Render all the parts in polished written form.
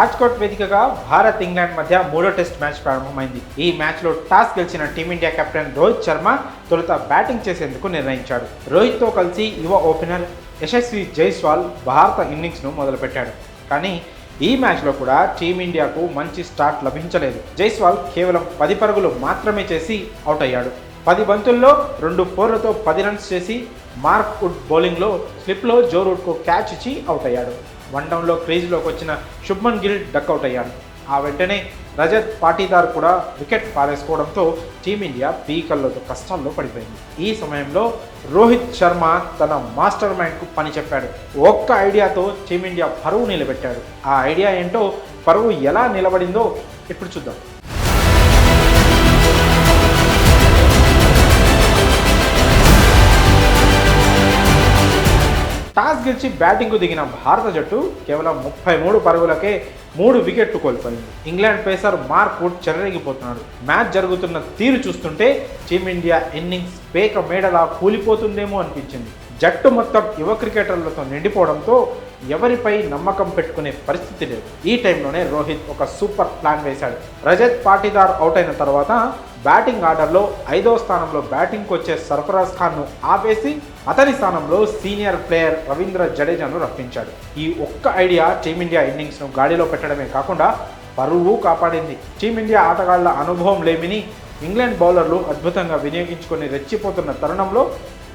రాజ్కోట్ వేదికగా భారత్ ఇంగ్లాండ్ మధ్య మూడో టెస్ట్ మ్యాచ్ ప్రారంభమైంది. ఈ మ్యాచ్లో టాస్ గెలిచిన టీమిండియా కెప్టెన్ రోహిత్ శర్మ తొలుత బ్యాటింగ్ చేసేందుకు నిర్ణయించాడు. రోహిత్తో కలిసి యువ ఓపెనర్ యశస్వి జైస్వాల్ భారత ఇన్నింగ్స్ను మొదలుపెట్టాడు. కానీ ఈ మ్యాచ్లో కూడా టీమిండియాకు మంచి స్టార్ట్ లభించలేదు. జైస్వాల్ కేవలం 10 పరుగులు మాత్రమే చేసి అవుట్ అయ్యాడు. 10 బంతుల్లో 2 4లతో 10 రన్స్ చేసి మార్క్ వుడ్ బౌలింగ్లో స్లిప్లో జో రూట్కు క్యాచ్ ఇచ్చి అవుట్ అయ్యాడు. వన్డౌన్లో క్రీజ్లోకి వచ్చిన శుభ్మన్ గిల్ డక్అవుట్ అయ్యాడు. ఆ వెంటనే రజత్ పాటీదార్ కూడా వికెట్ పారేసుకోవడంతో టీమిండియా పీకల్లోతో కష్టాల్లో పడిపోయింది. ఈ సమయంలో రోహిత్ శర్మ తన మాస్టర్ మైండ్కు పని చెప్పాడు. ఒక్క ఐడియాతో టీమిండియా పరువు నిలబెట్టాడు. ఆ ఐడియా ఏంటో, పరువు ఎలా నిలబడిందో ఇప్పుడు చూద్దాం. టాస్ గెలిచి బ్యాటింగ్కు దిగిన భారత జట్టు కేవలం 33 పరుగులకే 3 వికెట్లు కోల్పోయింది. ఇంగ్లాండ్ పేసర్ మార్క్ వుడ్ చెలరేగిపోతున్నాడు. మ్యాచ్ జరుగుతున్న తీరు చూస్తుంటే టీమిండియా ఇన్నింగ్స్ పేక మేడలా కూలిపోతుందేమో అనిపించింది. జట్టు మొత్తం యువ క్రికెటర్లతో నిండిపోవడంతో ఎవరిపై నమ్మకం పెట్టుకునే పరిస్థితి లేదు. ఈ టైంలోనే రోహిత్ ఒక సూపర్ ప్లాన్ వేశాడు. రజత్ పాటీదార్ అవుట్ అయిన తర్వాత బ్యాటింగ్ ఆర్డర్లో 5వ స్థానంలో బ్యాటింగ్కి వచ్చే సర్ఫరాజ్ ఖాన్ను ఆపేసి అతని స్థానంలో సీనియర్ ప్లేయర్ రవీంద్ర జడేజాను రప్పించాడు. ఈ ఒక్క ఐడియా టీమిండియా ఇన్నింగ్స్ను గాడిలో పెట్టడమే కాకుండా పరువు కాపాడింది. టీమిండియా ఆటగాళ్ల అనుభవం లేమిని ఇంగ్లాండ్ బౌలర్లు అద్భుతంగా వినియోగించుకొని రెచ్చిపోతున్న తరుణంలో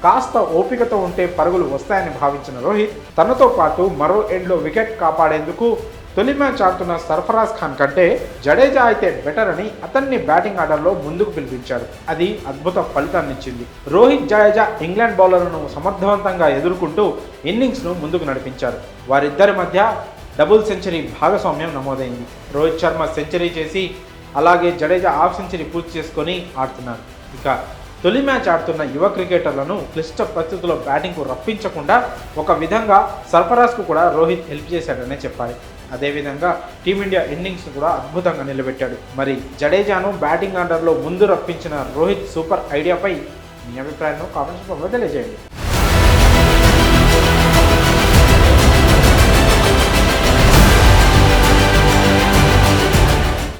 కాస్త ఓపికతో ఉంటే పరుగులు వస్తాయని భావించిన రోహిత్ తనతో పాటు మరో ఎండ్లో వికెట్ కాపాడేందుకు తొలి మ్యాచ్ ఆడుతున్న సర్ఫరాజ్ ఖాన్ కంటే జడేజా అయితే బెటర్ అని అతన్ని బ్యాటింగ్ ఆర్డర్లో ముందుకు పిలిపించాడు. అది అద్భుత ఫలితాన్నిచ్చింది. రోహిత్, జడేజా ఇంగ్లాండ్ బౌలర్లను సమర్థవంతంగా ఎదుర్కొంటూ ఇన్నింగ్స్ను ముందుకు నడిపించారు. వారిద్దరి మధ్య డబుల్ సెంచరీ భాగస్వామ్యం నమోదైంది. రోహిత్ శర్మ సెంచరీ చేసి అలాగే జడేజా హాఫ్ సెంచరీ పూర్తి చేసుకొని ఆడుతున్నారు. ఇక తొలి మ్యాచ్ ఆడుతున్న యువ క్రికెటర్లను క్లిష్ట పరిస్థితుల్లో బ్యాటింగ్కు రప్పించకుండా ఒక విధంగా సర్ఫరాజ్కు కూడా రోహిత్ హెల్ప్ చేశాడనే చెప్పాలి. అదేవిధంగా టీమిండియా ఇన్నింగ్స్ కూడా అద్భుతంగా నిలబెట్టాడు. మరి జడేజాను బ్యాటింగ్ ఆర్డర్లో ముందు రప్పించిన రోహిత్ సూపర్ ఐడియాపై మీ అభిప్రాయాన్ని కామెంట్స్ రూపంలో తెలియజేయండి.